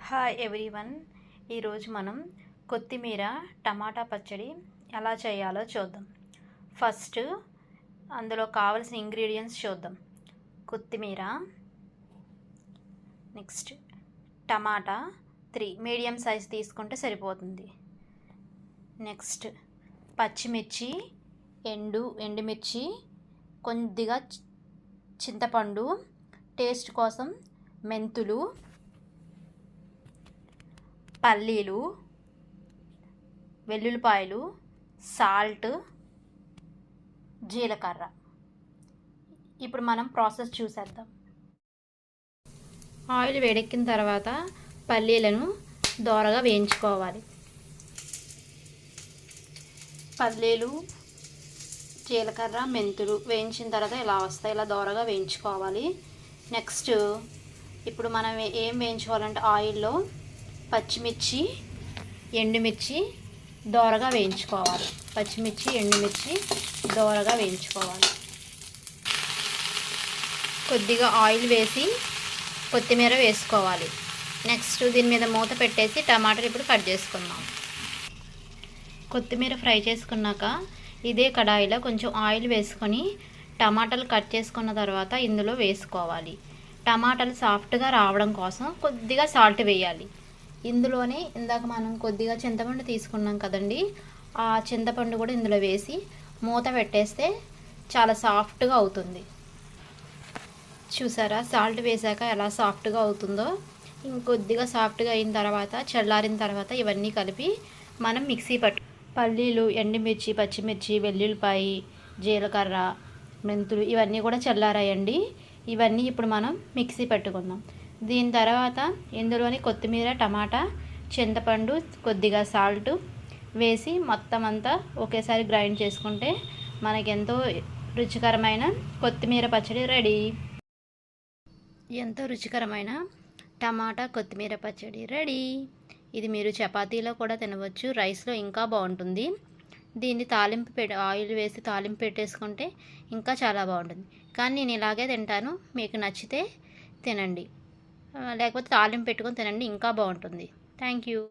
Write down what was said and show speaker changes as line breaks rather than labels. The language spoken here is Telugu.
Hi everyone. ఈరోజు మనం కొత్తిమీర టమాటా పచ్చడి ఎలా చేయాలో చూద్దాం. ఫస్ట్ అందులో కావలసిన ఇంగ్రీడియంట్స్ చూద్దాం. కొత్తిమీర, నెక్స్ట్ టమాటా 3 మీడియం సైజ్ తీసుకుంటే సరిపోతుంది. నెక్స్ట్ పచ్చిమిర్చి, ఎండుమిర్చి, కొద్దిగా చింతపండు, టేస్ట్ కోసం మెంతులు, పల్లీలు, వెల్లుల్లిపాయలు, సాల్ట్, జీలకర్ర. ఇప్పుడు మనం ప్రాసెస్ చూసేద్దాం. ఆయిల్ వేడెక్కిన తర్వాత పల్లీలను దోరగా వేయించుకోవాలి. పల్లీలు, జీలకర్ర, మెంతులు వేయించిన తర్వాత ఇలా వస్తాయి. ఇలా దోరగా వేయించుకోవాలి. నెక్స్ట్ ఇప్పుడు మనం ఏం వేయించుకోవాలంటే ఆయిల్లో పచ్చిమిర్చి, ఎండుమిర్చి దోరగా వేయించుకోవాలి. దోరగా వేయించుకోవాలి. కొద్దిగా ఆయిల్ వేసి కొత్తిమీర వేసుకోవాలి. నెక్స్ట్ దీని మీద మూత పెట్టేసి టమాటాలు ఇప్పుడు కట్ చేసుకుందాం. కొత్తిమీర ఫ్రై చేసుకున్నాక ఇదే కడాయిలో కొంచెం ఆయిల్ వేసుకొని టమాటాలు కట్ చేసుకున్న తర్వాత ఇందులో వేసుకోవాలి. టమాటాలు సాఫ్ట్గా రావడం కోసం కొద్దిగా సాల్ట్ వేయాలి. ఇందులోనే ఇందాక మనం కొద్దిగా చింతపండు తీసుకున్నాం కదండి, ఆ చింతపండు కూడా ఇందులో వేసి మూత పెట్టేస్తే చాలా సాఫ్ట్గా అవుతుంది. చూసారా సాల్ట్ వేసాక ఎలా సాఫ్ట్గా అవుతుందో. ఇంకొద్దిగా సాఫ్ట్గా అయిన తర్వాత చల్లారిన తర్వాత ఇవన్నీ కలిపి మనం మిక్సీ పల్లీలు, ఎండుమిర్చి, పచ్చిమిర్చి, వెల్లుల్లిపాయ, జీలకర్ర, మెంతులు ఇవన్నీ కూడా చల్లారాయండి. ఇవన్నీ ఇప్పుడు మనం మిక్సీ పెట్టుకుందాం. దీని తర్వాత ఇందులోని కొత్తిమీర, టమాటా, చింతపండు, కొద్దిగా సాల్ట్ వేసి మొత్తం అంతా ఒకేసారి గ్రైండ్ చేసుకుంటే మనకెంతో రుచికరమైన కొత్తిమీర పచ్చడి రెడీ. ఎంతో రుచికరమైన టమాటా కొత్తిమీర పచ్చడి రెడీ. ఇది మీరు చపాతీలో కూడా తినవచ్చు, రైస్లో ఇంకా బాగుంటుంది. దీన్ని ఆయిల్ వేసి తాలింపు పెట్టేసుకుంటే ఇంకా చాలా బాగుంటుంది. కానీ నేను ఇలాగే తింటాను, మీకు నచ్చితే తినండి, లేకపోతే తాలింపు పెట్టుకొని తినండి, ఇంకా బాగుంటుంది. Thank you.